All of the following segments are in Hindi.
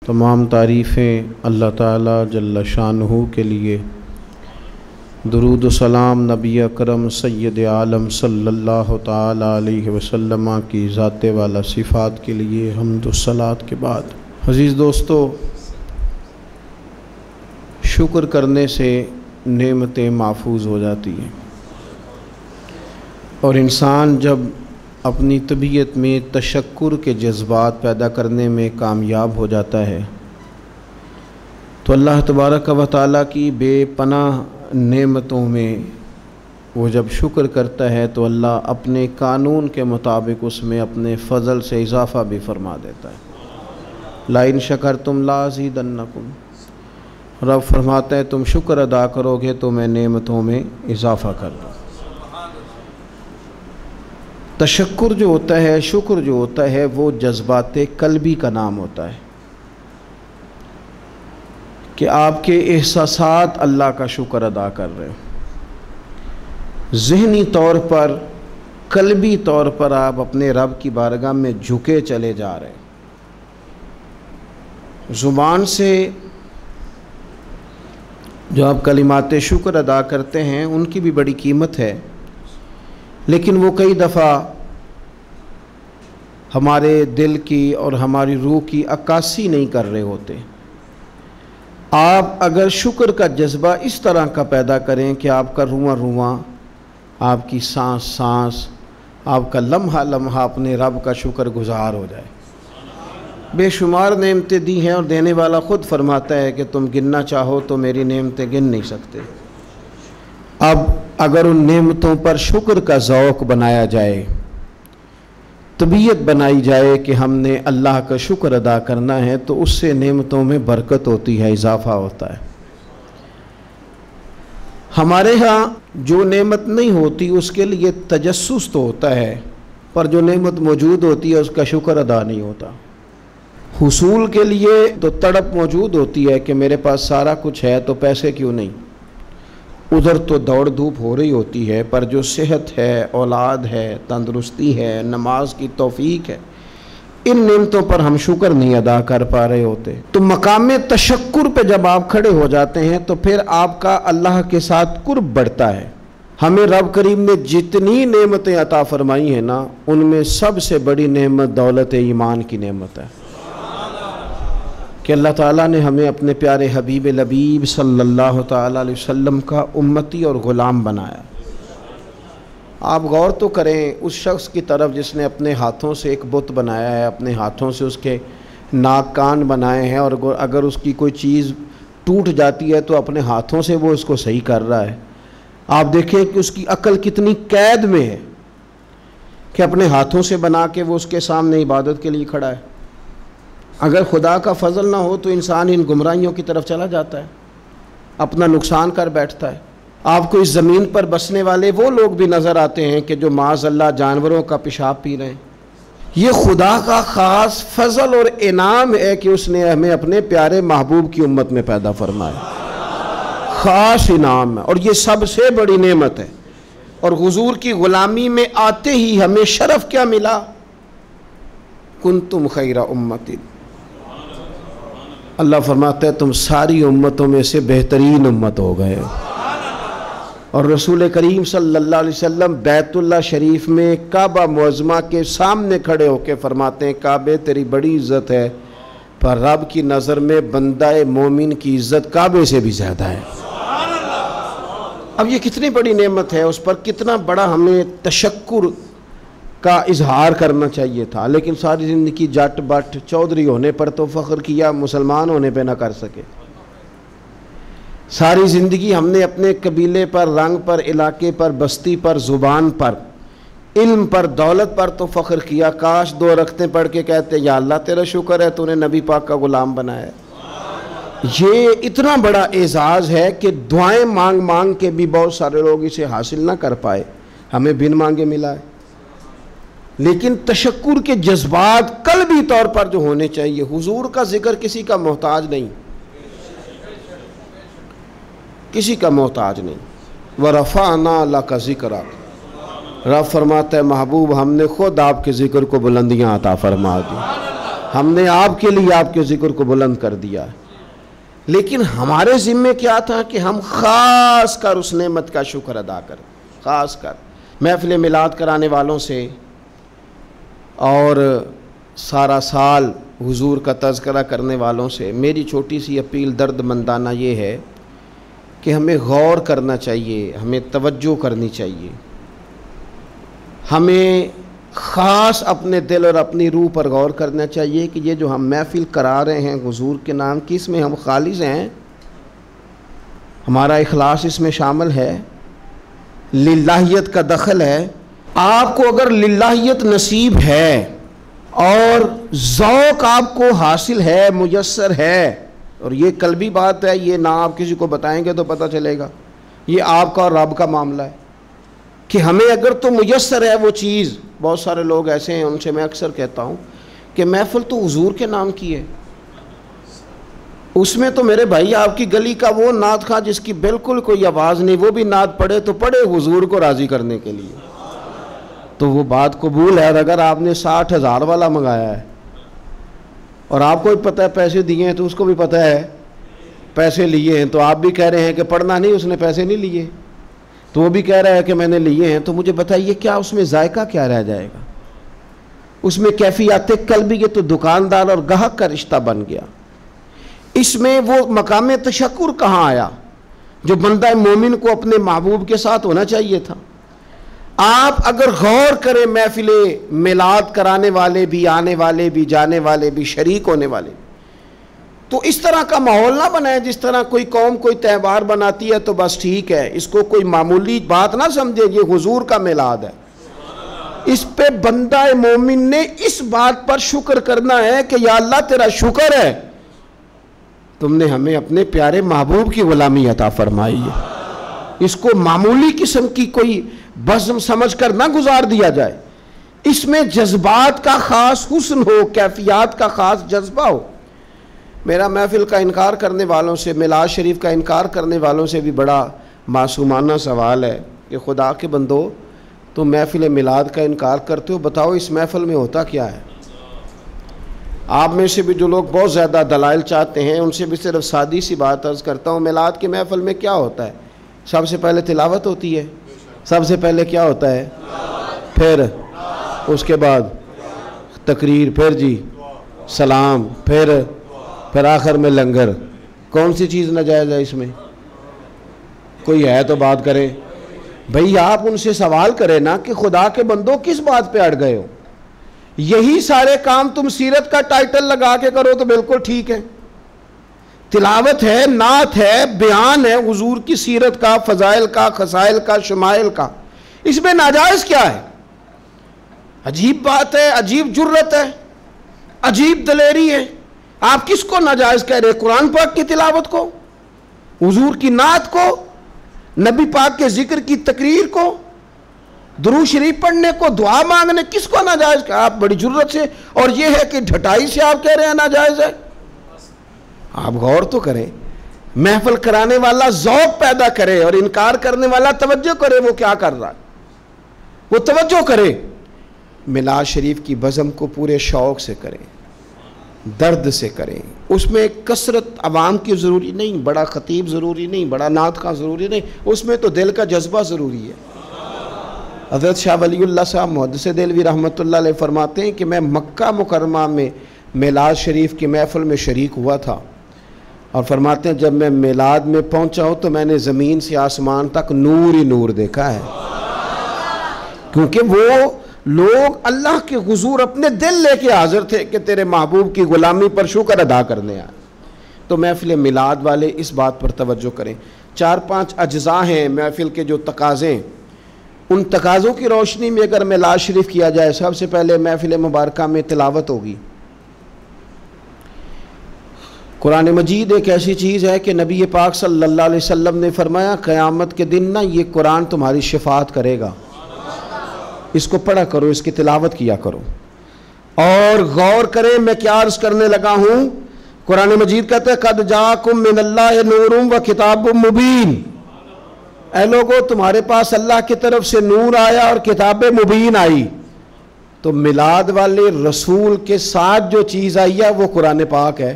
तमाम तारीफ़ें अल्लाह ताला जल्ल शानहू के लिए। दुरूद व सलाम नबी अकरम सैयद आलम सल्लल्लाहु ताला अलैहि वसल्लम की ज़ाते वाला सिफ़ात के लिए हम्द व सलात के बाद, अज़ीज़ दोस्तों, शुक्र करने से नेमतें महफूज हो जाती हैं और इंसान जब अपनी तबीयत में तशक्कुर के जज्बात पैदा करने में कामयाब हो जाता है तो अल्लाह तबारक व तआला की बेपनाह नेमतों में वो जब शुक्र करता है तो अल्लाह अपने कानून के मुताबिक उसमें अपने फ़ज़ल से इजाफ़ा भी फरमा देता है। ला इन शकरतुम ला अज़ीदन्नकुम, रब फरमाता है तुम शुक्र अदा करोगे तो मैं नेमतों में इजाफ़ा कर दूँ। तशक्कुर जो होता है, शुक्र जो होता है, वो जज्बाते कल्बी का नाम होता है कि आपके एहसासात अल्लाह का शुक्र अदा कर रहे हो। ज़हनी तौर पर, कल्बी तौर पर आप अपने रब की बारगाह में झुके चले जा रहे हैं। ज़ुबान से जो आप कलिमाते शुक्र अदा करते हैं उनकी भी बड़ी कीमत है, लेकिन वो कई दफ़ा हमारे दिल की और हमारी रूह की अक्कासी नहीं कर रहे होते। आप अगर शुक्र का जज्बा इस तरह का पैदा करें कि आपका रुआं रुआं, आपकी सांस सांस, आपका लम्हा लम्हा अपने रब का शुक्र गुज़ार हो जाए। बेशुमार नेमतें दी हैं और देने वाला ख़ुद फरमाता है कि तुम गिनना चाहो तो मेरी नेमतें गिन नहीं सकते। अब अगर उन नेमतों पर शुक्र का ज़ौक़ बनाया जाए, तबीयत बनाई जाए कि हमने अल्लाह का शुक्र अदा करना है, तो उससे नेमतों में बरकत होती है, इजाफ़ा होता है। हमारे यहाँ जो नेमत नहीं होती उसके लिए तजस्सुस तो होता है, पर जो नेमत मौजूद होती है उसका शुक्र अदा नहीं होता। हुसूल के लिए तो तड़प मौजूद होती है कि मेरे पास सारा कुछ है तो पैसे क्यों नहीं। उधर तो दौड़ धूप हो रही होती है, पर जो सेहत है, औलाद है, तंदुरुस्ती है, नमाज की तौफीक है, इन नेमतों पर हम शुक्र नहीं अदा कर पा रहे होते। तो मकाम तशक्कुर पे जब आप खड़े हो जाते हैं तो फिर आपका अल्लाह के साथ कुर्ब बढ़ता है। हमें रब करीम ने जितनी नेमतें अता फरमाई हैं ना, उनमें सबसे बड़ी नेमत दौलत ईमान की नेमत है कि अल्लाह ताला ने हमें अपने प्यारे हबीब लबीब सल्लल्लाहु ताला अलैहि वसल्लम का उम्मती और ग़ुलाम बनाया। आप गौर तो करें उस शख्स की तरफ जिसने अपने हाथों से एक बुत बनाया है, अपने हाथों से उसके नाक कान बनाए हैं, और अगर उसकी कोई चीज़ टूट जाती है तो अपने हाथों से वो उसको सही कर रहा है। आप देखें कि उसकी अक्ल कितनी कैद में है कि अपने हाथों से बना के वो उसके सामने इबादत के लिए खड़ा है। अगर खुदा का फजल ना हो तो इंसान इन गुमराहियों की तरफ चला जाता है, अपना नुकसान कर बैठता है। आपको इस ज़मीन पर बसने वाले वो लोग भी नज़र आते हैं कि जो माज़अल्लाह जानवरों का पेशाब पी रहे हैं। ये खुदा का ख़ास फजल और इनाम है कि उसने हमें अपने प्यारे महबूब की उम्मत में पैदा फरमाया। ख़ास इनाम है और ये सबसे बड़ी नेमत है। और हुजूर की ग़ुलामी में आते ही हमें शरफ़ क्या मिला? कुंतुम खैरा उम्मतिन, अल्लाह फरमाता है तुम सारी उम्मतों में से बेहतरीन उम्मत हो गए। और रसूल करीम सल्लल्लाहु अलैहि वसल्लम बैतुल्लाह शरीफ में काबा मुअज़्ज़मा के सामने खड़े होकर फरमाते हैं, काबे तेरी बड़ी इज़्ज़त है, पर रब की नज़र में बंदाए मोमिन की इज़्ज़त काबे से भी ज़्यादा है। अब ये कितनी बड़ी नेमत है, उस पर कितना बड़ा हमें तशक्कुर का इजहार करना चाहिए था। लेकिन सारी ज़िंदगी जट बट चौधरी होने पर तो फ़ख्र किया, मुसलमान होने पे ना कर सके। सारी ज़िंदगी हमने अपने कबीले पर, रंग पर, इलाके पर, बस्ती पर, ज़ुबान पर, इल्म पर, दौलत पर तो फ़ख्र किया। काश दो रखते पढ़ के कहते या अल्लाह तेरा शुक्र है तूने नबी पाक का ग़ुलाम बनाया। ये इतना बड़ा एजाज़ है कि दुआएं मांग मांग के भी बहुत सारे लोग इसे हासिल ना कर पाए, हमें बिन मांगे मिला है। लेकिन तशक्कुर के जज्बात कल्बी तौर पर जो होने चाहिए। हुजूर का जिक्र किसी का मोहताज नहीं, किसी का मोहताज नहीं। व रफ़अना लका ज़िक्रक, रब फरमाता है महबूब हमने खुद आपके ज़िक्र को बुलंदियाँ अता फरमा दी। हमने आपके लिए आपके जिक्र को बुलंद कर दिया। लेकिन हमारे ज़िम्मे क्या था कि हम ख़ास कर उस नेमत का शुक्र अदा करें। ख़ास कर महफ़िल मिलाद कराने वालों से और सारा साल हुजूर का तज़किरा करने वालों से मेरी छोटी सी अपील दर्दमंदाना ये है कि हमें गौर करना चाहिए, हमें तवज्जो करनी चाहिए, हमें ख़ास अपने दिल और अपनी रूह पर गौर करना चाहिए कि ये जो हम महफ़िल करा रहे हैं हुजूर के नाम की, इसमें हम खालिस हैं, हमारा इखलास इसमें शामिल है, लिल्लाहियत का दखल है। आपको अगर लिल्लाहियत नसीब है और ज़ौक़ आपको हासिल है, मुयस्सर है, और ये कल्बी बात है, ये ना आप किसी को बताएंगे तो पता चलेगा, ये आपका और रब का मामला है कि हमें अगर तो मुयस्सर है वो चीज़। बहुत सारे लोग ऐसे हैं, उनसे मैं अक्सर कहता हूँ कि महफ़िल तो हुजूर के नाम की है, उसमें तो मेरे भाई आपकी गली का वो नात खा जिसकी बिल्कुल कोई आवाज़ नहीं, वो भी नात पढ़े तो पढ़े हुजूर को राज़ी करने के लिए, तो वो बात कबूल है। अगर आपने 60,000 वाला मंगाया है और आपको भी पता है पैसे दिए हैं, तो उसको भी पता है पैसे लिए हैं, तो आप भी कह रहे हैं कि पढ़ना नहीं, उसने पैसे नहीं लिए, तो वो भी कह रहा है कि मैंने लिए हैं, तो मुझे बताइए क्या उसमें जायका क्या रह जाएगा? उसमें कैफियत कल्बी, ये तो दुकानदार और गाहक का रिश्ता बन गया। इसमें वो मकाम तशक्कुर कहाँ आया जो बंदा मोमिन को अपने महबूब के साथ होना चाहिए था? आप अगर गौर करें, महफिले मिलाद कराने वाले भी, आने वाले भी, जाने वाले भी, शरीक होने वाले, तो इस तरह का माहौल ना बनाए जिस तरह कोई कौम कोई त्यौहार बनाती है तो बस ठीक है, इसको कोई मामूली बात ना समझे, ये हुजूर का मिलाद है। इस पे बंदा मोमिन ने इस बात पर शुक्र करना है कि या अल्लाह तेरा शुक्र है, तुमने हमें अपने प्यारे महबूब की गुलामी अता फरमाई है। इसको मामूली किस्म की कोई बज़्म समझ कर ना गुजार दिया जाए, इसमें जज्बात का ख़ास हुस्न हो, कैफियत का ख़ास जज्बा हो। मेरा महफिल का इनकार करने वालों से, मिलाद शरीफ का इनकार करने वालों से भी बड़ा मासूमाना सवाल है कि खुदा के बंदो, तो महफिल मिलाद का इनकार करते हो, बताओ इस महफिल में होता क्या है? आप में से भी जो लोग बहुत ज़्यादा दलाइल चाहते हैं, उनसे भी सिर्फ सादी सी बात अर्ज़ करता हूँ, मिलाद की महफिल में क्या होता है? सबसे पहले तिलावत होती है, सबसे पहले क्या होता है, फिर उसके बाद तकरीर, फिर जी सलाम, फिर आखिर में लंगर। कौन सी चीज़ नाजायज़ है इसमें? कोई है तो बात करे भाई। आप उनसे सवाल करें ना कि खुदा के बंदो किस बात पे अड़ गए हो? यही सारे काम तुम सीरत का टाइटल लगा के करो तो बिल्कुल ठीक है। तिलावत है, नात है, बयान है हुजूर की सीरत का, फ़ज़ाइल का, खसाइल का, शमाइल का, इसमें नाजायज़ क्या है? अजीब बात है, अजीब जुर्रत है, अजीब दलेरी है। आप किसको नाजायज़ कह रहे? कुरान पाक की तिलावत को, हुजूर की नात को, नबी पाक के जिक्र की तकरीर को, दुरूद शरीफ पढ़ने को, दुआ मांगने, किसको नाजायज़ कहा? आप बड़ी जुर्रत से, और यह है कि ढटाई से आप कह रहे हैं नाजायज़ है। आप गौर तो करें, महफिल कराने वाला ज़ौक़ पैदा करे और इनकार करने वाला तवज्जो करे। वो क्या कर रहा है? वो तवज्जो करे, मिलाद शरीफ की बज़म को पूरे शौक़ से करें, दर्द से करें। उसमें कसरत अवाम की ज़रूरी नहीं, बड़ा ख़तीब ज़रूरी नहीं, बड़ा नात का ज़रूरी नहीं, उसमें तो दिल का जज्बा ज़रूरी है। हज़रत शाह वलीउल्लाह साहब मुहद्दिस देलवी रहमतुल्लाह अलैह फरमाते हैं कि मैं मक्का मुकर्रमा में मिलाद शरीफ की महफ़िल में शरीक हुआ था, और फरमाते हैं जब मैं मिलाद में पहुंचा हूं तो मैंने ज़मीन से आसमान तक नूर ही नूर देखा है, क्योंकि वो लोग अल्लाह के हुजूर अपने दिल लेके हाजिर थे कि तेरे महबूब की ग़ुलामी पर शुक्र अदा करने आए। तो महफ़िल मिलाद वाले इस बात पर तवज्जो करें। 4-5 अज्ज़ा हैं महफ़िल के जो तकाज़े, उन तकाज़ों की रोशनी में अगर मिलाद शरीफ किया जाए, सबसे पहले महफ़िल मुबारका में तिलावत होगी। कुरान मजीद एक ऐसी चीज़ है कि नबी पाक सल्लल्लाहु अलैहि वसल्लम ने फरमाया क़यामत के दिन ना ये कुरान तुम्हारी शिफात करेगा, इसको पढ़ा करो, इसकी तिलावत किया करो। और गौर करें मैं क्या अर्ज़ करने लगा हूँ। कुरान मजीद कहते हैं कद जाकुम मिनल्लाहि नूरुम व किताबुम मुबीन, ऐ लोगो तुम्हारे पास अल्लाह की तरफ से नूर आया और किताब मुबीन आई। तो मिलाद वाले रसूल के साथ जो चीज़ आई है वो कुरान पाक है।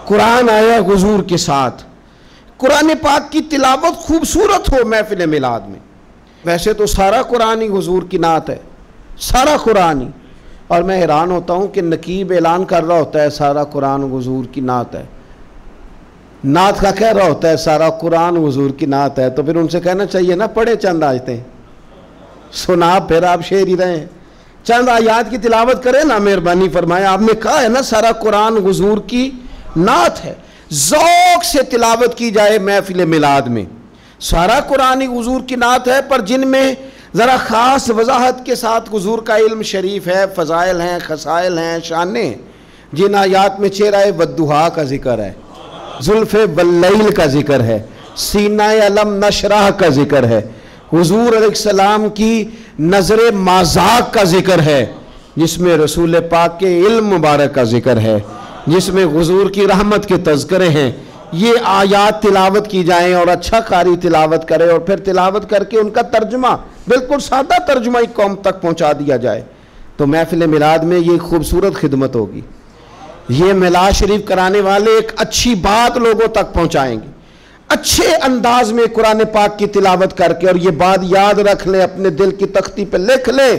कुरान आया हुजूर के साथ। कुरान पाक की तिलावत खूबसूरत हो महफिल मिलाद में। वैसे तो सारा कुरान ही हुजूर की नात है, सारा कुरान ही। और मैं हैरान होता हूँ कि नकीब ऐलान कर रहा होता है सारा कुरान हुजूर की नात है, नात का कह रहा होता है सारा कुरान हुजूर की नात है। तो फिर उनसे कहना चाहिए ना, पढ़े चंद आयतें, सुना फिर आप शेर ही रहे, चंद आयात की तिलावत करें ना, मेहरबानी फरमाए। आपने कहा है ना सारा कुरान हुजूर की नात है, ज़ौक़ से तिलावत की जाए महफिल मिलाद में। सारा कुरान ही हुजूर की नात है, पर जिनमें ज़रा ख़ास वजाहत के साथ हुजूर का इल्म शरीफ है, फ़ज़ाइल हैं, खसाइल हैं, शाने। जिन आयात में चेहरा वद्दुहा का जिक्र है, जुल्फ़े वल्लैल का जिक्र है, सीना अलम नशराह का जिक्र है, हुजूर अलैहिस्सलाम की नज़र माज़ाक का जिक्र है, जिसमें रसूल पाक के इल्म मुबारक का जिक्र है, जिसमें हुजूर की रहमत के तज़किरे हैं। ये आयात तिलावत की जाएं और अच्छा कारी तिलावत करे, और फिर तिलावत करके उनका तर्जुमा, बिल्कुल सादा तर्जुमा ही कौम तक पहुंचा दिया जाए, तो महफिल मिलाद में ये खूबसूरत खिदमत होगी। ये मिलाद शरीफ कराने वाले एक अच्छी बात लोगों तक पहुंचाएंगे, अच्छे अंदाज में कुरान पाक की तिलावत करके। और ये बात याद रख ले, अपने दिल की तख्ती पर लिख ले,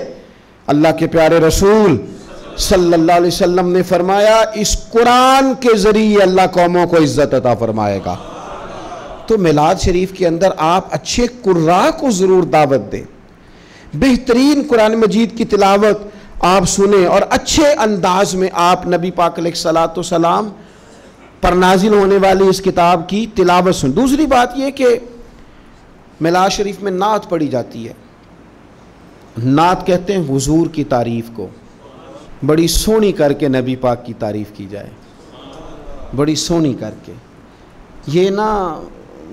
अल्लाह के प्यारे रसूल सल्लल्लाहु अलैहि वसल्लम ने फरमाया, इस कुरान के जरिए अल्लाह कौमों को इज्जत अता फरमाएगा। तो मिलाद शरीफ के अंदर आप अच्छे कुर्रा को जरूर दावत दें, बेहतरीन कुरान मजीद की तिलावत आप सुने, और अच्छे अंदाज में आप नबी पाक अलैहिस्सलातु वस्सलाम पर नाजिल होने वाली इस किताब की तिलावत सुन। दूसरी बात यह कि मिलाद शरीफ में नात पढ़ी जाती है। नात कहते हैं हुजूर की तारीफ को, बड़ी सोहनी करके नबी पाक की तारीफ़ की जाए, बड़ी सोहनी करके। ये ना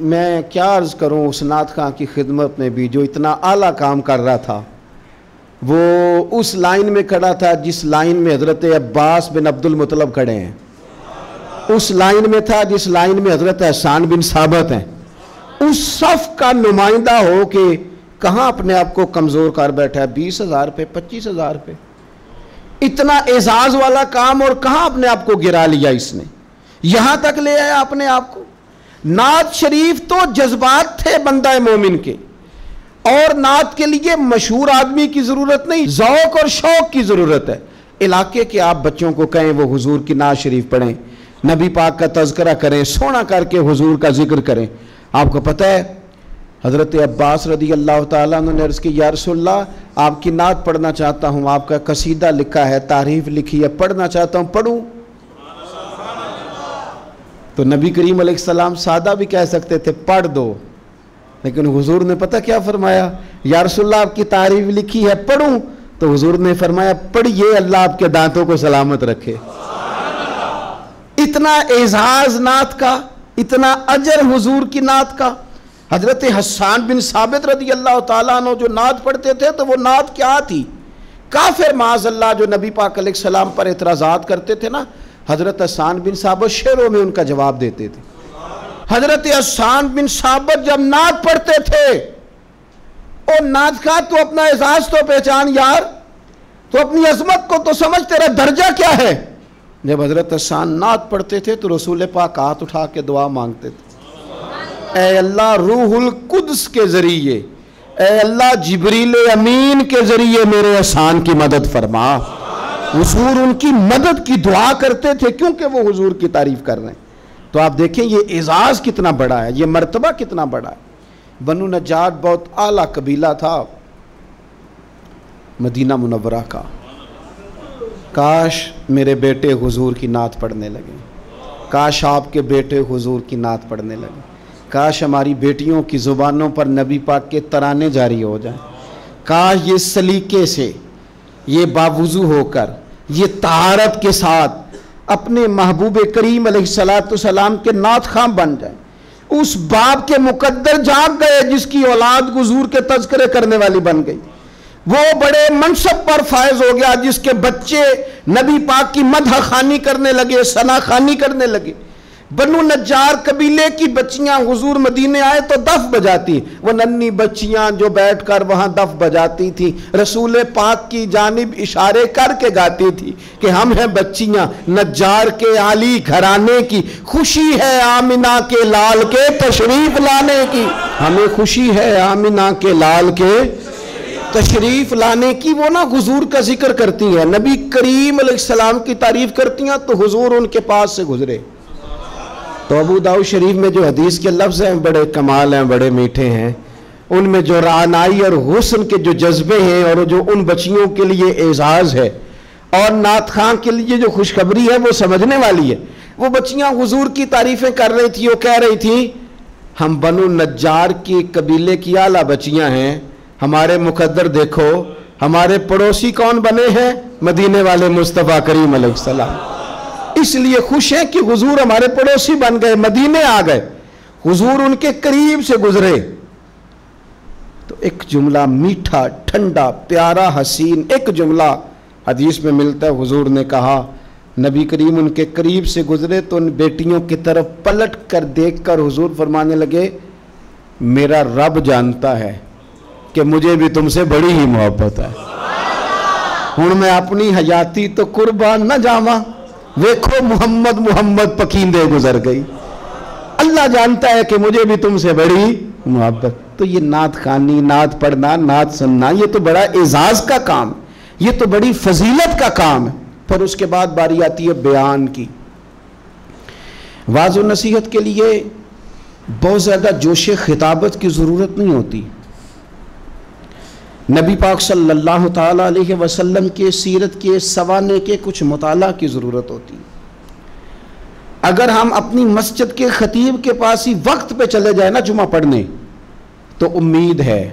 मैं क्या अर्ज़ करूँ उस नात खां की खिदमत में भी, जो इतना आला काम कर रहा था। वो उस लाइन में खड़ा था जिस लाइन में हज़रत अब्बास बिन अब्दुल मुत्तलब खड़े हैं, उस लाइन में था जिस लाइन में हज़रत हसन बिन साबित हैं। उस सफ़ का नुमाइंदा हो के कहाँ अपने आप को कमज़ोर कर बैठा है, 20,000 पे, 25,000 पे, इतना एजाज वाला काम, और कहाँ अपने आप को गिरा लिया इसने, यहां तक ले आया अपने आप को। नात शरीफ तो जज्बात थे बंदा मोमिन के, और नात के लिए मशहूर आदमी की जरूरत नहीं, ज़ौक़ और शौक़ की जरूरत है। इलाके के आप बच्चों को कहें वो हुजूर की नात शरीफ पढ़ें, नबी पाक का तज़किरा करें, सोना करके हुजूर का जिक्र करें। आपको पता है हज़रत अब्बास रदी अल्लाह ताला अन्हु ने अर्ज़ की, या रसूलल्लाह आपकी नात पढ़ना चाहता हूँ, आपका कसीदा लिखा है, तारीफ़ लिखी है, पढ़ना चाहता हूँ, पढ़ूँ? तो नबी करीम अलैहिस्सलाम सादा भी कह सकते थे पढ़ दो, लेकिन हुजूर ने पता क्या फरमाया, या रसूलल्लाह आपकी तारीफ़ लिखी है, पढ़ूँ? तो हुजूर ने फरमाया पढ़िए, अल्लाह आपके दांतों को सलामत रखे। इतना एजाज नात का, इतना अजर हुजूर की नात का। हजरत हसन बिन साबित रदी अल्लाह ताला अन्हु जो नात पढ़ते थे, तो वो नात क्या थी? काफिर माज़अल्लाह जो नबी पाक अलैहिस्सलाम पर एतराज़ात करते थे ना, हजरत हसन बिन साबित शेरों में उनका जवाब देते थे। हजरत हसन बिन साबित जब नात पढ़ते थे, ओ नात का तो अपना एजाज तो पहचान यार, तो अपनी अजमत को तो समझ, तेरा दर्जा क्या है। जब हजरत हसन नात पढ़ते थे तो रसूल पाक हाथ उठा के दुआ मांगते थे, ऐ अल्लाह रूहुल कुद्स के जरिए, ऐ अल्लाह जिब्रील अमीन के जरिए मेरे हसन की मदद फरमा। हुजूर उनकी मदद की दुआ करते थे, क्योंकि वो हुजूर की तारीफ कर रहे हैं। तो आप देखें ये एजाज कितना बड़ा है, ये मर्तबा कितना बड़ा है। बनु नज्जार बहुत आला कबीला था मदीना मुनव्वरा का। काश मेरे बेटे हुजूर की नात पढ़ने लगे, काश आपके बेटे हुजूर की नात पढ़ने लगे, काश हमारी बेटियों की ज़ुबानों पर नबी पाक के तराने जारी हो जाएं, काश ये सलीके से, ये बावुज़ू होकर, ये तहारत के साथ अपने महबूब करीम अलैहिस्सलातु सलाम के नात खां बन जाए। उस बाप के मुकद्दर जाग गए जिसकी औलाद हुजूर के तज़किरे करने वाली बन गई। वो बड़े मनसब पर फायज हो गया जिसके बच्चे नबी पाक की मदह खानी करने लगे, सना खानी करने लगे। बनु नज्जार कबीले की बच्चियां हुजूर मदीने आए तो दफ बजाती, वो नन्ही बच्चियां जो बैठकर वहां दफ बजाती थी, रसूल पाक की जानिब इशारे करके गाती थी कि हम हैं बच्चियां नज्जार के आली घराने की, खुशी है आमिना के लाल के तशरीफ लाने की। हमें खुशी है आमिना के लाल के तशरीफ लाने की। वो ना हुजूर का जिक्र करती हैं, नबी करीम अलैहिस्सलाम की तारीफ करती हैं तो हुजूर उनके पास से गुजरे। तो अबू दाऊद शरीफ में जो हदीस के लफ्ज़ हैं बड़े कमाल हैं, बड़े मीठे हैं। उनमें जो रानाई और हुस्न के जो जज्बे हैं और जो उन बच्चियों के लिए एजाज़ है और नात खां के लिए जो खुशखबरी है वो समझने वाली है। वो बच्चियां हुजूर की तारीफ़ें कर रही थी, वो कह रही थी हम बनु नज्जार की कबीले की आला बच्चियां हैं, हमारे मुकद्दर देखो हमारे पड़ोसी कौन बने हैं, मदीने वाले मुस्तफ़ा करीम अलैहिस्सलाम। इसलिए खुश हैं कि हुजूर हमारे पड़ोसी बन गए, मदीने आ गए, हुजूर उनके करीब से गुजरे। तो एक जुमला मीठा ठंडा प्यारा हसीन एक जुमला हदीस में मिलता है। हुजूर ने कहा, नबी करीम उनके करीब से गुजरे तो उन बेटियों की तरफ पलट कर देख कर हुजूर फरमाने लगे, मेरा रब जानता है कि मुझे भी तुमसे बड़ी ही मोहब्बत है, हुण मैं अपनी हयाती तो कुर्बान न जावा, देखो मोहम्मद मोहम्मद पकींदे गुजर गई। अल्लाह जानता है कि मुझे भी तुमसे बड़ी मोहब्बत। तो ये नात खानी, नात पढ़ना, नात सुनना, ये तो बड़ा एजाज का काम, ये तो बड़ी फजीलत का काम है। पर उसके बाद बारी आती है बयान की। वाज़ और नसीहत के लिए बहुत ज़्यादा जोश खिताबत की ज़रूरत नहीं होती। नबी पाक सल्लल्लाहु ताला अलैहि वसल्लम के सीरत के सवाने के कुछ मुताला की ज़रूरत होती। अगर हम अपनी मस्जिद के खतीब के पास ही वक्त पे चले जाए ना जुमा पढ़ने, तो उम्मीद है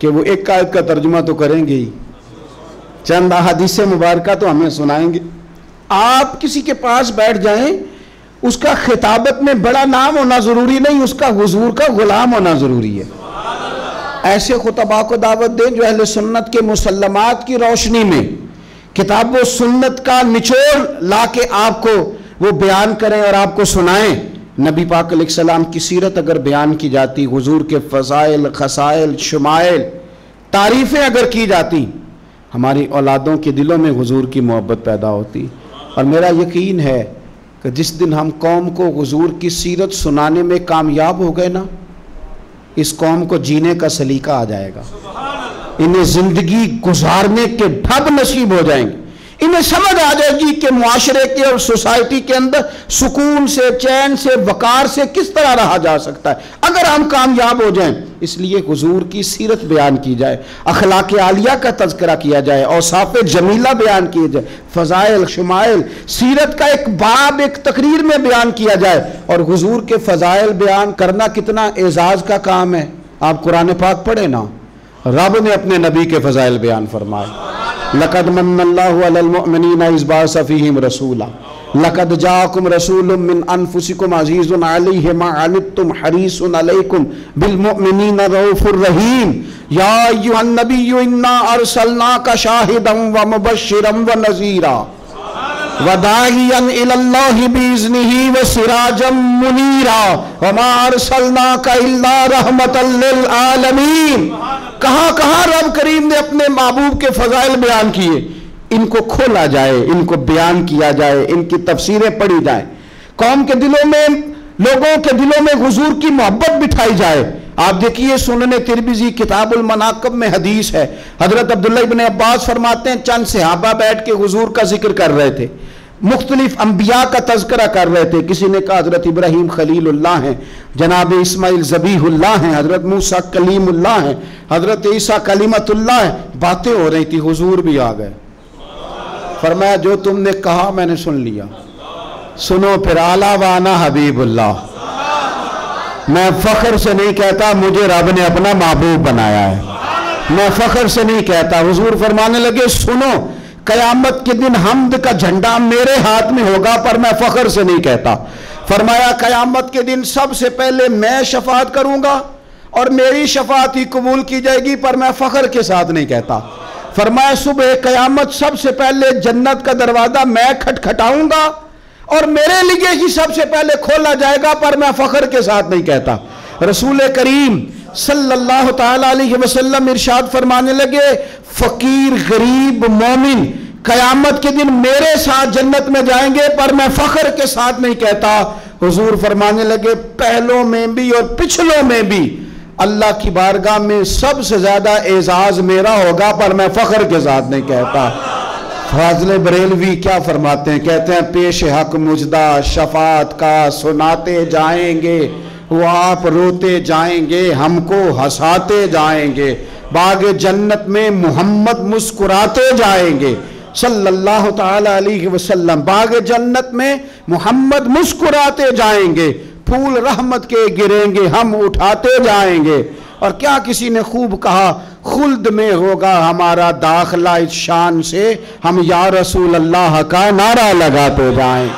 कि वो एक आयत का तर्जुमा तो करेंगे ही, चंद हदीस मुबारका तो हमें सुनाएंगे। आप किसी के पास बैठ जाएं, उसका खिताबत में बड़ा नाम होना ज़रूरी नहीं, उसका हुजूर का गुलाम होना ज़रूरी है। ऐसे खुतबा को दावत दें जो अहले सुन्नत के मुसल्लमात की रोशनी में किताब व सुन्नत का निचोड़ ला के आपको वो बयान करें और आपको सुनाएं। नबी पाक अलैहिस्सलाम की सीरत अगर बयान की जाती, हुजूर के फ़ज़ाइल, खसाइल, शुमाइल, तारीफ़ें अगर की जाती, हमारी औलादों के दिलों में हुजूर की मोहब्बत पैदा होती। और मेरा यकीन है कि जिस दिन हम कौम को हुजूर की सीरत सुनाने में कामयाब हो गए ना, इस कौम को जीने का सलीका आ जाएगा, इन्हें जिंदगी गुजारने के ढब नसीब हो जाएंगे, इन्हें समझ आ जाएगी कि मुआशरे के और सोसाइटी के अंदर सुकून से, चैन से, वकार से किस तरह रहा जा सकता है अगर हम कामयाब हो जाएं। इसलिए हुजूर की सीरत बयान की जाए, अखलाक आलिया का तज़किरा किया जाए, औसाफ जमीला बयान किए जाए, फ़ज़ाइल शुमाइल सीरत का एक बाब एक तकरीर में बयान किया जाए। और हुजूर के फ़ज़ाइल बयान करना कितना एजाज़ का काम है। आप कुरान पाक पढ़े ना, रब ने अपने नबी के फ़ज़ाइल बयान फरमाए, लक़द मन्नल्लाहु अलल मुअमिनीना इज़ बअसा फ़ीहिम रसूला लक़द जाअकुम रसूलुम मिन अनफुसिकुम अज़ीज़ुन अलैहि मा अनित्तुम हरीसुन अलैकुम बिल मुअमिनीना रऊफ़ुर रहीम या अय्युहन नबिय्यु इन्ना अरसलनाका शाहिदन व मुबश्शिरन व नज़ीरा व दाइयन इलल्लाहि बिइज़्निही व सिराजम मुनीरा व मा अरसलनाका इल्ला रहमतल लिल आलमीन। कहाँ कहाँ रब करीम ने अपने महबूब के फ़ज़ाइल बयान किए। इनको खोला जाए, इनको बयान किया जाए, इनकी तफसीरें पढ़ी जाए, कौम के दिलों में, लोगों के दिलों में हुजूर की मोहब्बत बिठाई जाए। आप देखिए सुनने तिरमिज़ी किताबुल मनाक़िब में हदीस है, हज़रत अब्दुल्लाह इब्न अब्बास फरमाते हैं चंद सहाबा बैठ के हुजूर का जिक्र कर रहे थे, मुख्तलिफ अंबिया का तज़किरा कर रहे थे। किसी ने कहा हज़रत इब्राहीम खलीलुल्लाह हैं, जनाब इस्माइल ज़बीहुल्लाह हैं, हज़रत मूसा कलीमुल्लाह हैं, हज़रत ईसा कलीमतुल्लाह हैं। बातें हो रही थी, हुजूर भी आ गए। फरमाया जो तुमने कहा मैंने सुन लिया, सुनो फिर आला वाना हबीबुल्लाह। मैं फ़ख्र से नहीं कहता मुझे रब ने अपना महबूब बनाया है, मैं फ़ख्र से नहीं कहता। हुजूर फरमाने लगे सुनो, कयामत के दिन हम्द का झंडा मेरे हाथ में होगा, पर मैं फ़ख्र से नहीं कहता। फरमाया कयामत के दिन सबसे पहले मैं शफात करूंगा और मेरी शफात ही कबूल की जाएगी, पर मैं फ़ख्र के साथ नहीं कहता। फरमाया सुबह कयामत सबसे पहले जन्नत का दरवाज़ा मैं खटखटाऊंगा और मेरे लिए ही सबसे पहले खोला जाएगा, पर मैं फख्र के साथ नहीं कहता। रसूल करीम सल्लल्लाहु ताला अलैहि वसल्लम इरशाद फरमाने लगे, फकीर गरीब मोमिन कयामत के दिन मेरे साथ जन्नत में जाएंगे, पर मैं फख्र के साथ नहीं कहता। हुजूर फरमाने लगे, पहलों में भी और पिछलों में भी अल्लाह की बारगाह में सबसे ज्यादा एजाज मेरा होगा, पर मैं फख्र के साथ नहीं कहता। फाज़िल बरेलवी क्या फरमाते हैं, कहते हैं पेश हक मुजदा शफात का सुनाते जाएंगे, वो आप रोते जाएंगे हमको हंसाते जाएंगे, बाग जन्नत में मोहम्मद मुस्कुराते जाएंगे सल्लल्लाहु ताला अलैहि वसल्लम। बाग जन्नत में मोहम्मद मुस्कुराते जाएंगे, फूल रहमत के गिरेंगे हम उठाते जाएंगे। और क्या किसी ने खूब कहा, खुल्द में होगा हमारा दाखला इस शान से, हम या रसूल अल्लाह का नारा लगाते जाएं,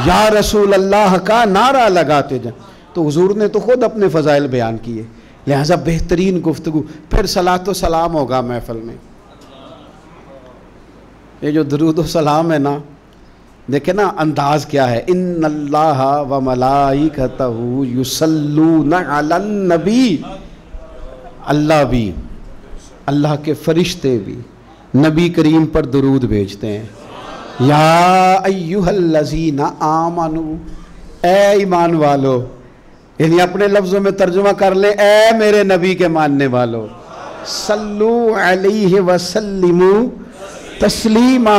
या रसूल अल्लाह का नारा लगाते जाएं। तो हुजूर ने तो खुद अपने फ़ज़ाइल बयान किए, लिहाजा बेहतरीन गुफ्तगू। फिर सलातो सलाम होगा महफिल में। ये जो दुरूद व सलाम है ना, देखे ना अंदाज क्या है, इन्नल्लाह व मलाइकतहू युसल्लूना अलन नबी। अल्लाह भी, अल्लाह के फरिश्ते भी नबी करीम पर दुरूद भेजते हैं। या अय्युहल्लज़ीना आमनू, ए ईमान वालो, यानी अपने लफ्ज़ों में तर्जुमा कर ले, ए मेरे नबी के मानने वालों, सल्लू अलैहि वसल्लिमू तस्लीमा,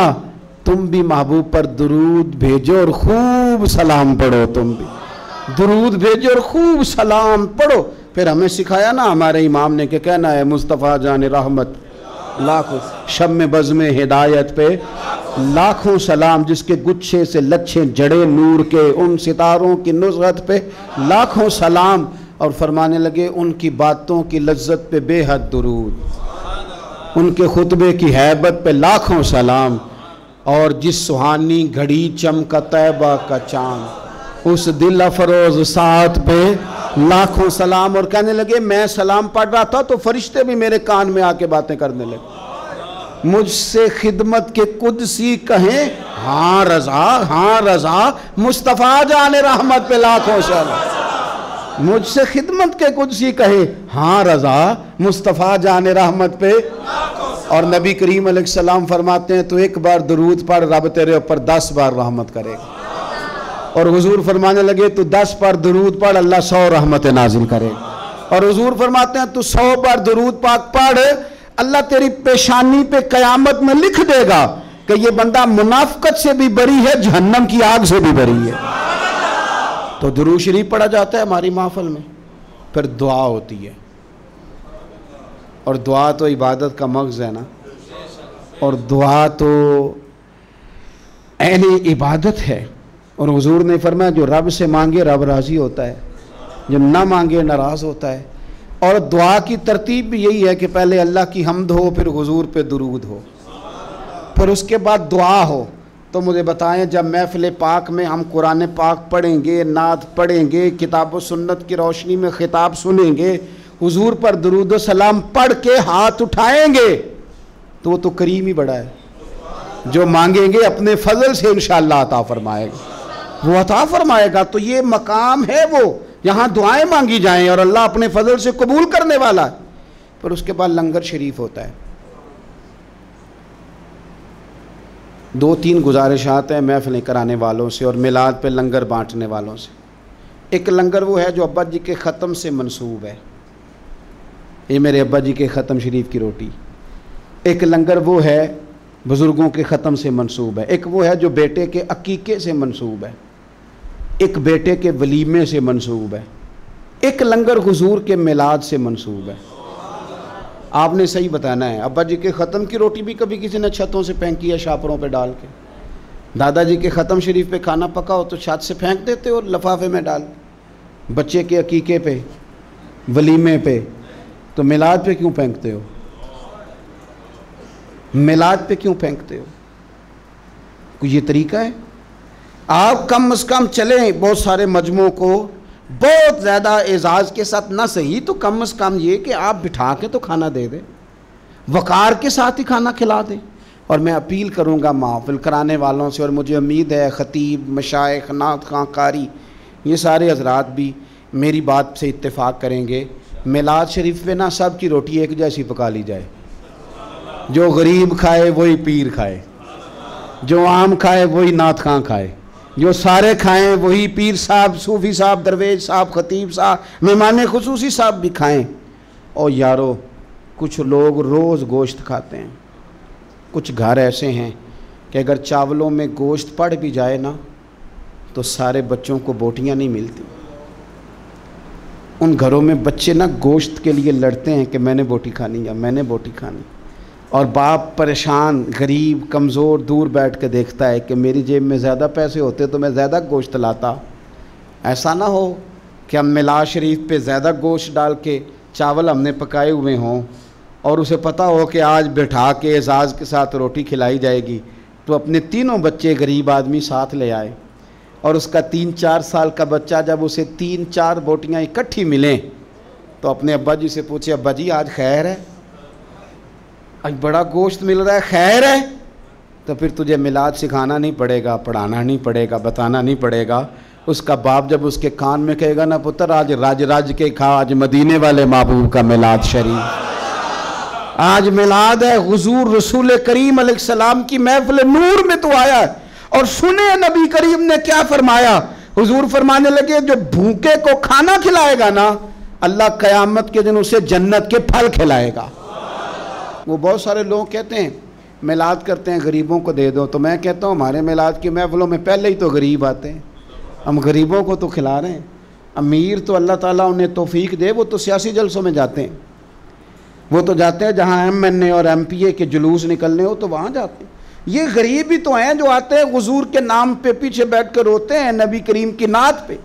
तुम भी महबूब पर दुरूद भेजो और खूब सलाम पढ़ो। तुम भी दुरूद भेजो और खूब सलाम पढ़ो। फिर हमें सिखाया ना हमारे इमाम ने कि कहना है, मुस्तफ़ा जान रहमत लाखों, शब में बज़्म हिदायत पे लाखों सलाम, जिसके गुच्छे से लच्छे जड़े नूर के, उन सितारों की नुज़रत पे लाखों सलाम। और फरमाने लगे, उनकी बातों की लज्जत पे बेहद दुरूद, उनके खुतबे की हैबत पे लाखों सलाम, और जिस सुहानी घड़ी चमका तैबा का चांद, उस दिल अफरोज साथ पे लाखों सलाम। और कहने लगे, मैं सलाम पढ़ रहा था तो फरिश्ते भी मेरे कान में आके बातें करने लगे, मुझसे खिदमत के कुदसी कहें हाँ रजा, हाँ रजा, मुस्तफ़ा जाने रहमत पे लाखों सलाम। मुझसे खिदमत के कुदसी कहे हाँ रजा, मुस्तफ़ा जाने रहमत पे। और नबी करीम अलैहिस्सलाम फरमाते हैं, तो एक बार दुरूद पढ़, रब तेरे ऊपर 10 बार रहमत करेगा। और हुजूर फरमाने लगे, तू 10 बार दुरूद पढ़, अल्लाह 100 रहमत नाजिल करेगा। और हुजूर फरमाते हैं, तू 100 बार दुरूद पाक पढ़, अल्लाह तेरी पेशानी पे कयामत में लिख देगा कि ये बंदा मुनाफिकत से भी बरी है, जहन्नम की आग से भी बरी है। तो दुरूद शरीफ पढ़ा जाता है हमारी महफिल में। फिर दुआ होती है, और दुआ तो इबादत का मग़ज़ है ना, और दुआ तो ऐन इबादत है। और हुजूर ने फरमाया, जो रब से मांगे रब राज़ी होता है, जो ना मांगे नाराज़ होता है। और दुआ की तरतीब भी यही है कि पहले अल्लाह की हम्द हो, फिर हुजूर पे दुरूद हो, फिर उसके बाद दुआ हो। तो मुझे बताएं, जब महफ़िल पाक में हम कुरान पाक पढ़ेंगे, नात पढ़ेंगे, किताब व सुन्नत की रोशनी में खिताब सुनेंगे, हुजूर पर दुरूद सलाम पढ़ के हाथ उठाएंगे, तो वो तो करीम ही बड़ा है। जो मांगेंगे अपने फजल से इंशाअल्लाह अता फरमाएगा, वो अता फरमाएगा। तो ये मकाम है वो, यहाँ दुआएं मांगी जाएं और अल्लाह अपने फजल से कबूल करने वाला है। फिर उसके बाद लंगर शरीफ होता है। 2-3 गुजारिशात हैं महफिलें कराने वालों से और मिलाद पे लंगर बांटने वालों से। एक लंगर वो है जो अब्बा जी के ख़त्म से मंसूब है, ये मेरे अब्बा जी के ख़त्म शरीफ की रोटी। एक लंगर वो है बुज़ुर्गों के ख़त्म से मंसूब है। एक वो है जो बेटे के अकीके से मंसूब है, एक बेटे के वलीमे से मंसूब है, एक लंगर हुजूर के मिलाद से मंसूब है। आपने सही बताना है। अब्बा जी के ख़त्म की रोटी भी कभी किसी ने छतों से फेंकी है, शापरों पे डाल के। दादाजी के ख़त्म शरीफ पे खाना पका हो तो छत से फेंक देते हो लिफाफे में डाल। बच्चे के अकीके पे, वलीमे पे, तो मिलाद पे क्यों फेंकते हो? मिलाद पे क्यों फेंकते हो? कोई ये तरीका है? आप कम से कम चलें, बहुत सारे मजमों को बहुत ज़्यादा एजाज़ के साथ ना सही तो कम से कम ये कि आप बिठा के तो खाना दे दें, वक़ार के साथ ही खाना खिला दें। और मैं अपील करूँगा महफ़िल कराने वालों से, और मुझे उम्मीद है ख़तीब, मशाइख, नात खां, कारी, ये सारे हज़रात भी मेरी बात से इत्तेफाक करेंगे। मिलाद शरीफ पे ना सब की रोटी एक जैसी पका ली जाए। जो गरीब खाए वही पीर खाए, जो आम खाए वही नात खां खाए, जो सारे खाएं वही पीर साहब, सूफ़ी साहब, दरवेश साहब, ख़तीब साहब, मेहमान खुसूसी साहब भी खाएं। और यारो कुछ लोग रोज़ गोश्त खाते हैं। कुछ घर ऐसे हैं कि अगर चावलों में गोश्त पड़ भी जाए ना तो सारे बच्चों को बोटियां नहीं मिलती। उन घरों में बच्चे ना गोश्त के लिए लड़ते हैं कि मैंने बोटी खानी या मैंने बोटी खानी, और बाप परेशान, गरीब, कमज़ोर दूर बैठ के देखता है कि मेरी जेब में ज़्यादा पैसे होते तो मैं ज़्यादा गोश्त लाता। ऐसा ना हो कि हम मिलाद शरीफ पे ज़्यादा गोश्त डाल के चावल हमने पकाए हुए हों और उसे पता हो कि आज बैठा के एजाज़ के साथ रोटी खिलाई जाएगी, तो अपने तीनों बच्चे गरीब आदमी साथ ले आए, और उसका 3-4 साल का बच्चा जब उसे 3-4 बोटियाँ इकट्ठी मिलें तो अपने अब्बा जी से पूछे, अब्बा जी आज खैर है, आज बड़ा गोश्त मिल रहा है, खैर है? तो फिर तुझे मिलाद सिखाना नहीं पड़ेगा, पढ़ाना नहीं पड़ेगा, बताना नहीं पड़ेगा। उसका बाप जब उसके कान में कहेगा ना, पुत्र आज राज के खा, आज मदीने वाले महबूब का मिलाद शरीफ, आज मिलाद है, हुजूर रसूल करीम अलैहिस्सलाम की महफिल नूर में तो आया है। और सुने नबी करीम ने क्या फरमाया। हुजूर फरमाने लगे, जो भूखे को खाना खिलाएगा ना, अल्लाह क़यामत के दिन उसे जन्नत के फल खिलाएगा। वो बहुत सारे लोग कहते हैं मिलाद करते हैं गरीबों को दे दो, तो मैं कहता हूँ हमारे मिलाद की महफिलों में पहले ही तो गरीब आते हैं, हम गरीबों को तो खिला रहे हैं। अमीर तो अल्लाह ताला उन्हें तौफीक दे, वो तो सियासी जलसों में जाते हैं, वो तो जाते हैं जहाँ MNA और MPA के जुलूस निकलने हो तो वहाँ जाते हैं। ये गरीब ही तो हैं जो आते हैं हुजूर के नाम पे पीछे बैठ कर रोते हैं नबी करीम की नात पे।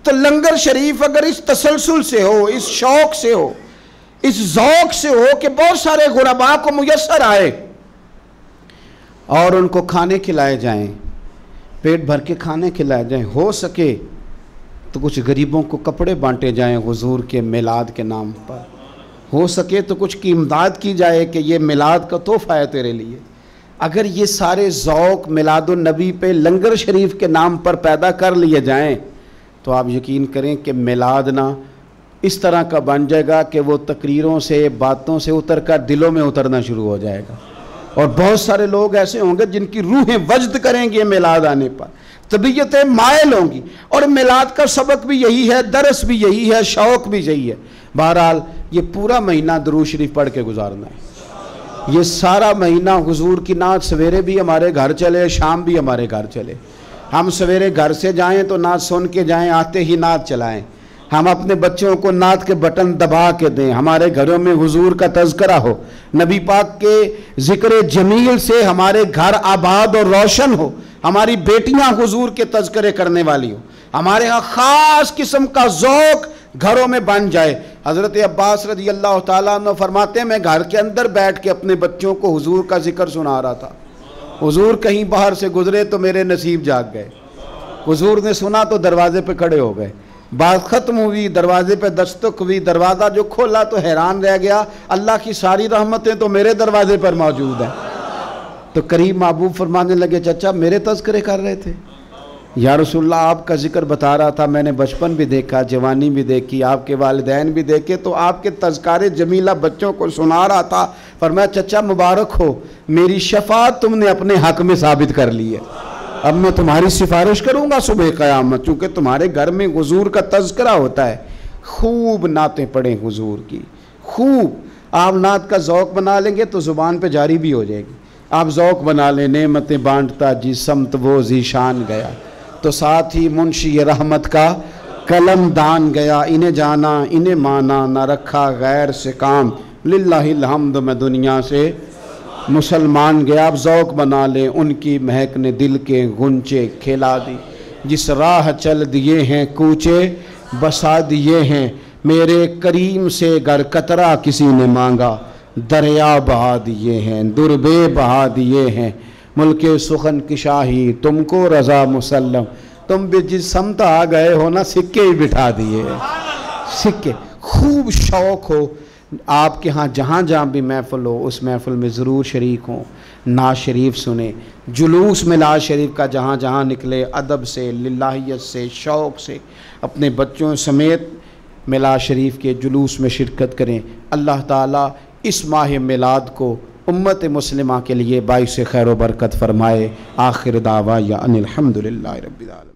तो लंगर शरीफ अगर इस तसलसल से हो, इस शौक़ से हो, इस ज़ौक़ से हो कि बहुत सारे गुरबा को मुयस्सर आए और उनको खाने खिलाए जाएं, पेट भर के खाने खिलाए जाएं, हो सके तो कुछ गरीबों को कपड़े बांटे जाएं हुजूर के मिलाद के नाम पर, हो सके तो कुछ की इमदाद की जाए कि ये मिलाद का तोहफ़ा है तेरे लिए। अगर ये सारे ज़ौक़ मिलादुन नबी पे लंगर शरीफ के नाम पर पैदा कर लिए जाएं तो आप यकीन करें कि मिलाद ना इस तरह का बन जाएगा कि वो तकरीरों से, बातों से उतर कर दिलों में उतरना शुरू हो जाएगा। और बहुत सारे लोग ऐसे होंगे जिनकी रूहें वजद करेंगे मिलाद आने पर, तबीयतें मायल होंगी। और मिलाद का सबक भी यही है, दरस भी यही है, शौक़ भी यही है। बहरहाल ये पूरा महीना दुरूद शरीफ पढ़ के गुजारना है। ये सारा महीना हुजूर की नात सवेरे भी हमारे घर चले, शाम भी हमारे घर चले। हम सवेरे घर से जाएं तो नात सुन के जाएं, आते ही नात चलाएं। हम अपने बच्चों को नात के बटन दबा के दें, हमारे घरों में हुजूर का तज़किरा हो, नबी पाक के ज़िक्र जमील से हमारे घर आबाद और रोशन हो, हमारी बेटियां हुजूर के तज़किरे करने वाली हो, हमारे यहाँ ख़ास किस्म का ज़ौक़ घरों में बन जाए। हज़रत अब्बास रज़ी अल्लाह ताला अन्हु फरमाते हैं, मैं घर के अंदर बैठ के अपने बच्चों को हुजूर का ज़िक्र सुना रहा था। हुजूर कहीं बाहर से गुजरे तो मेरे नसीब जाग गए, हुजूर ने सुना तो दरवाजे पे खड़े हो गए, बात ख़त्म हुई, दरवाजे पे दस्तक हुई, दरवाज़ा जो खोला तो हैरान रह गया, अल्लाह की सारी रहमतें तो मेरे दरवाजे पर मौजूद हैं। तो करीब महबूब फरमाने लगे, चचा मेरे तज़किरे कर रहे थे? या रसूलल्लाह आपका ज़िक्र बता रहा था, मैंने बचपन भी देखा, जवानी भी देखी, आपके वालिदैन भी देखे, तो आपके तज़किरे जमीला बच्चों को सुना रहा था। फरमाया चचा मुबारक हो, मेरी शफाअत तुमने अपने हक़ में साबित कर ली है। अब मैं तुम्हारी सिफारिश करूँगा सुबह क़यामत, चूँकि तुम्हारे घर में हुजूर का तज़किरा होता है। खूब नातें पढ़ें हुजूर की, खूब। आप नात का ज़ौक़ बना लेंगे तो ज़ुबान पे जारी भी हो जाएगी। आप ज़ौक़ बना लें, नेमतें बांटता जी समत वो ज़ीशान गया, तो साथ ही मुंशी रहमत का कलम दान गया, इन्हें जाना इन्हें माना, ना रखा गैर से काम, लिल्लाहिल हम्द मैं दुनिया से मुसलमान गया। आप ज़ौक़ बना लें, उनकी महक ने दिल के गुंचे खिला दी, जिस राह चल दिए हैं कूचे बसा दिए हैं, मेरे करीम से गर कतरा किसी ने मांगा, दरिया बहा दिए हैं, दुर्बे बहा दिए हैं, मुल्के सुखन की शाही तुमको रज़ा मुसल्लम, तुम भी जिस समता आ गए हो ना, सिक्के ही बिठा दिए, सिक्के। खूब शौक़ हो, आपके यहाँ जहाँ जहाँ भी महफ़िल हो उस महफ़िल में ज़रूर शरीक हों, नाज शरीफ सुने, जुलूस मिलाद शरीफ का जहाँ जहाँ निकले अदब से, लिल्लाहियत से, शौक़ से अपने बच्चों समेत मिलाद शरीफ के जुलूस में शिरकत करें। अल्लाह ताला इस माह मिलाद को उम्मत मुस्लिमा के लिए बाइस खैर व बरकत फ़रमाए। आखिर दावा या अनिल हम्दुलिल्लाहि रब्बिल आलमीन।